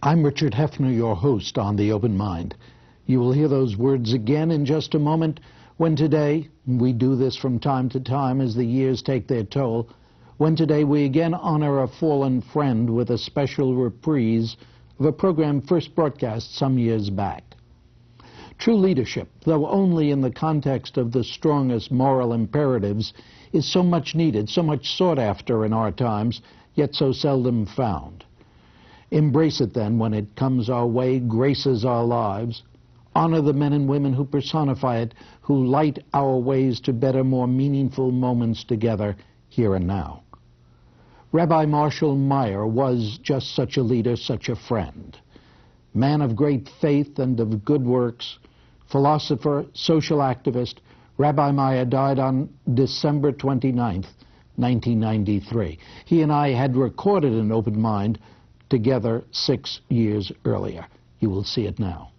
I'm Richard Hefner, your host on The Open Mind. You will hear those words again in just a moment when today, we do this from time to time as the years take their toll, when today we again honor a fallen friend with a special reprise of a program first broadcast some years back. True leadership, though only in the context of the strongest moral imperatives, is so much needed, so much sought after in our times, yet so seldom found. Embrace it then when it comes our way, graces our lives. Honor the men and women who personify it, who light our ways to better, more meaningful moments together here and now. Rabbi Marshall Meyer was just such a leader, such a friend. Man of great faith and of good works, philosopher, social activist, Rabbi Meyer died on December 29th, 1993. He and I had recorded an Open Mind together 6 years earlier. You will see it now.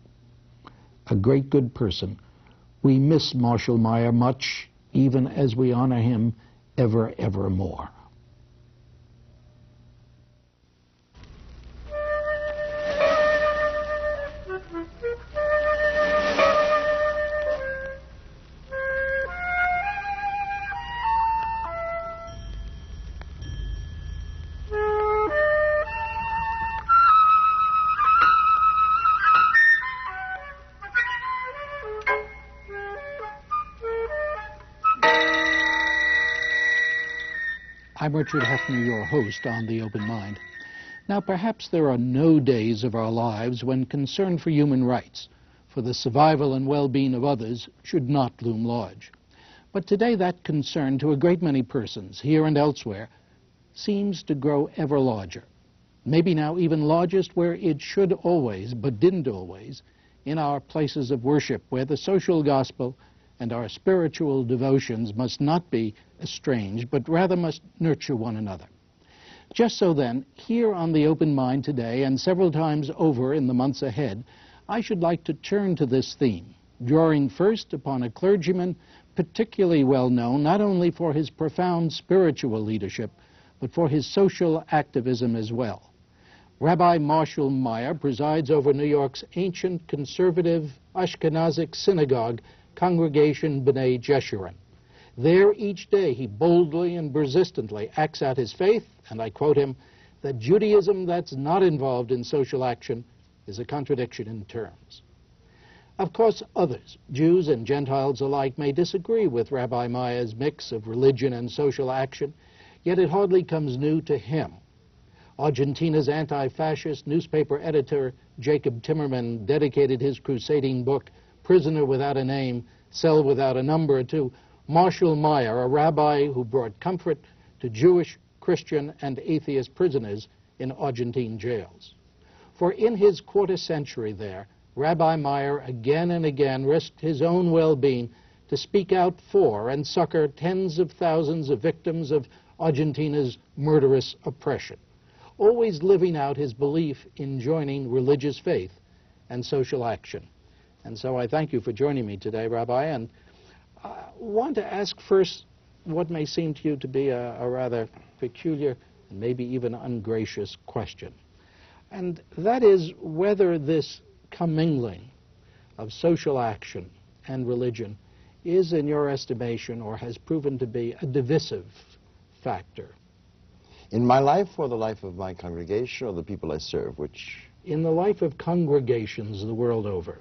A great good person. We miss Marshall Meyer much, even as we honor him ever, ever more. I'm Richard Hefner, your host on The Open Mind. Now, perhaps there are no days of our lives when concern for human rights, for the survival and well-being of others, should not loom large. But today that concern to a great many persons, here and elsewhere, seems to grow ever larger. Maybe now even largest where it should always, but didn't always, in our places of worship, where the social gospel and our spiritual devotions must not be estranged, but rather must nurture one another. Just so then, here on The Open Mind today, and several times over in the months ahead, I should like to turn to this theme, drawing first upon a clergyman particularly well known, not only for his profound spiritual leadership, but for his social activism as well. Rabbi Marshall Meyer presides over New York's ancient conservative Ashkenazic synagogue, Congregation B'nai Jeshurun. There each day he boldly and persistently acts out his faith, and I quote him, that Judaism that's not involved in social action is a contradiction in terms. Of course, others, Jews and Gentiles alike, may disagree with Rabbi Meyer's mix of religion and social action, yet it hardly comes new to him. Argentina's anti-fascist newspaper editor Jacob Timmerman dedicated his crusading book, Prisoner Without a Name, Cell Without a Number, to Marshall Meyer, a rabbi who brought comfort to Jewish, Christian, and atheist prisoners in Argentine jails. For in his quarter century there, Rabbi Meyer again and again risked his own well-being to speak out for and succor tens of thousands of victims of Argentina's murderous oppression, always living out his belief in joining religious faith and social action. And so I thank you for joining me today, Rabbi, and I want to ask first what may seem to you to be a rather peculiar and maybe even ungracious question. And that is whether this commingling of social action and religion is, in your estimation, or has proven to be a divisive factor. In my life or the life of my congregation or the people I serve, which? In the life of congregations the world over.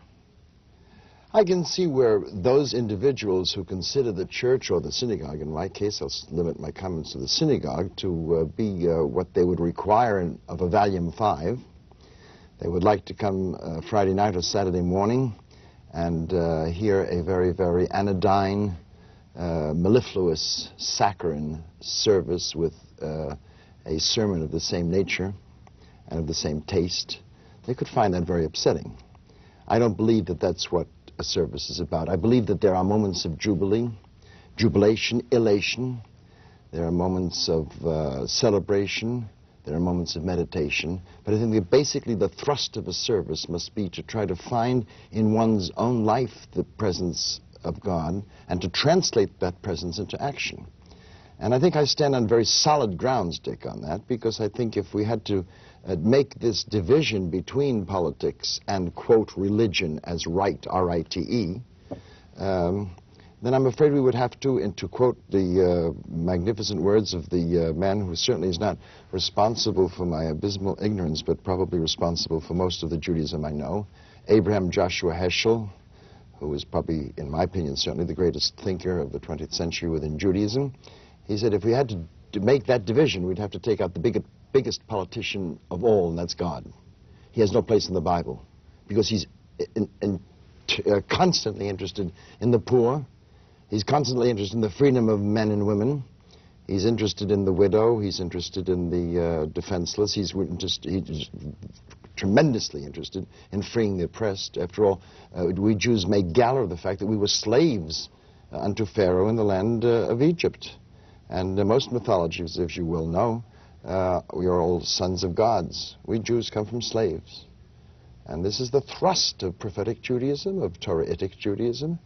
I can see where those individuals who consider the church or the synagogue, in my case I'll limit my comments to the synagogue, to be what they would require of a Volume 5. They would like to come Friday night or Saturday morning and hear a very, very anodyne, mellifluous, saccharine service with a sermon of the same nature and of the same taste. They could find that very upsetting. I don't believe that that's what a service is about. I believe that there are moments of jubilee, jubilation, elation. There are moments of celebration. There are moments of meditation. But I think that basically the thrust of a service must be to try to find in one's own life the presence of God and to translate that presence into action. And I think I stand on very solid grounds, Dick, on that, because I think if we had to make this division between politics and, quote, religion as right, R-I-T-E, then I'm afraid we would have to, and to quote the magnificent words of the man who certainly is not responsible for my abysmal ignorance, but probably responsible for most of the Judaism I know, Abraham Joshua Heschel, who is probably, in my opinion, certainly the greatest thinker of the 20th century within Judaism. He said if we had to make that division, we'd have to take out the biggest politician of all, and that's God. He has no place in the Bible, because he's constantly interested in the poor. He's constantly interested in the freedom of men and women. He's interested in the widow. He's interested in the defenseless. He's tremendously interested in freeing the oppressed. After all, we Jews make gala of the fact that we were slaves unto Pharaoh in the land of Egypt. And most mythologies, if you will know, we are all sons of gods. We Jews come from slaves. And this is the thrust of prophetic Judaism, of Torahitic Judaism.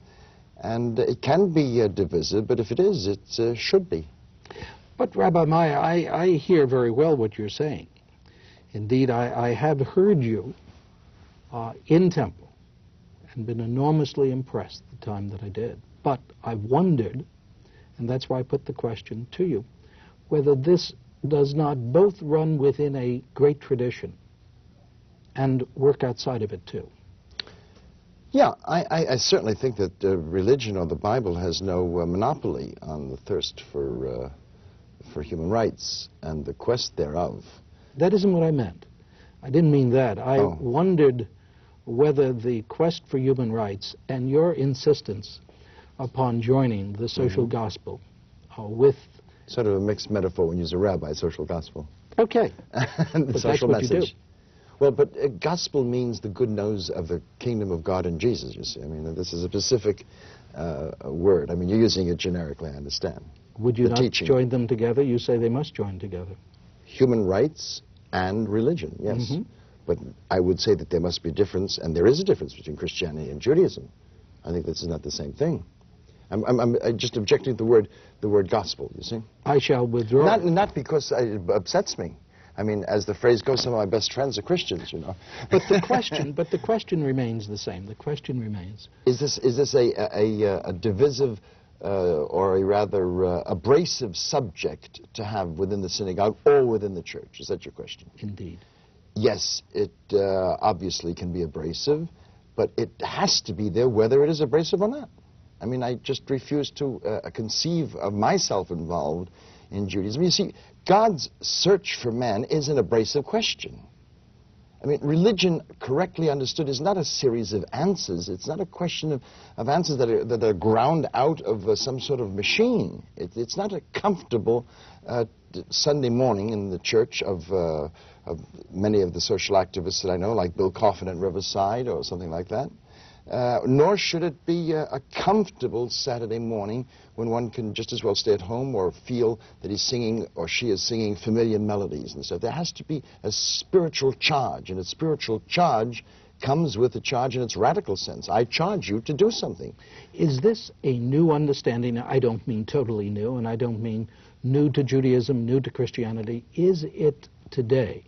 And it can be divisive, but if it is, it should be. But Rabbi Meyer, I hear very well what you're saying. Indeed, I have heard you in temple and been enormously impressed the time that I did. But I wondered, and that's why I put the question to you, whether this does not both run within a great tradition and work outside of it too. Yeah, I certainly think that religion or the Bible has no monopoly on the thirst for human rights and the quest thereof. That isn't what I meant. I didn't mean that. I wondered whether the quest for human rights and your insistence upon joining the social gospel with... Sort of a mixed metaphor when you use a rabbi, social gospel. Okay. And the but social that's what message. You do. Well, but gospel means the good news of the kingdom of God in Jesus, you see. I mean, this is a specific word. I mean, you're using it generically, I understand. Would you not join them together? You say they must join together. Human rights and religion, yes. But I would say that there must be a difference, and there is a difference between Christianity and Judaism. I think this is not the same thing. I'm just objecting to the word gospel, you see. I shall withdraw. Not because it upsets me. I mean, as the phrase goes, some of my best friends are Christians, you know. But the question remains the same. The question remains: Is this a divisive or a rather abrasive subject to have within the synagogue or within the church? Is that your question? Indeed. Yes, it obviously can be abrasive, but it has to be there whether it is abrasive or not. I mean, I just refuse to conceive of myself involved in Judaism. You see, God's search for man is an abrasive question. I mean, religion, correctly understood, is not a series of answers. It's not a question of answers that are ground out of some sort of machine. It's not a comfortable Sunday morning in the church of many of the social activists that I know, like Bill Coffin at Riverside or something like that. Nor should it be a comfortable Saturday morning when one can just as well stay at home or feel that he's singing or she is singing familiar melodies and stuff. There has to be a spiritual charge, and a spiritual charge comes with a charge in its radical sense. I charge you to do something. Is this a new understanding? I don't mean totally new, and I don't mean new to Judaism, new to Christianity. Is it today,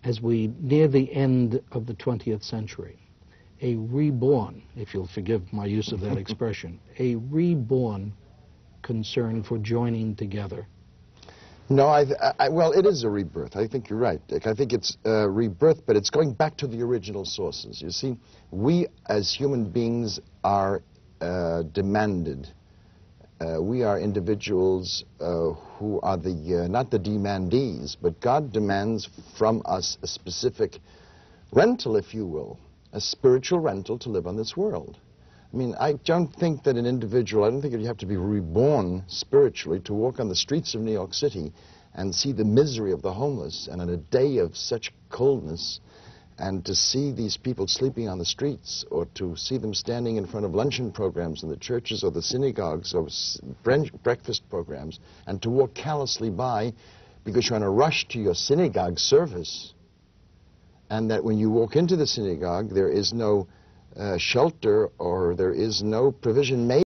as we near the end of the 20th century, a reborn, if you'll forgive my use of that expression, a reborn concern for joining together? No, well, it is a rebirth. I think you're right, Dick. I think it's a rebirth, but it's going back to the original sources. You see, we as human beings are demanded. We are individuals who are not the demandees, but God demands from us a specific rental, if you will. A spiritual rental to live on this world. I mean, I don't think that an individual, I don't think that you have to be reborn spiritually to walk on the streets of New York City and see the misery of the homeless, and on a day of such coldness, and to see these people sleeping on the streets, or to see them standing in front of luncheon programs in the churches or the synagogues or breakfast programs, and to walk callously by because you're on a rush to your synagogue service, and that when you walk into the synagogue, there is no shelter or there is no provision made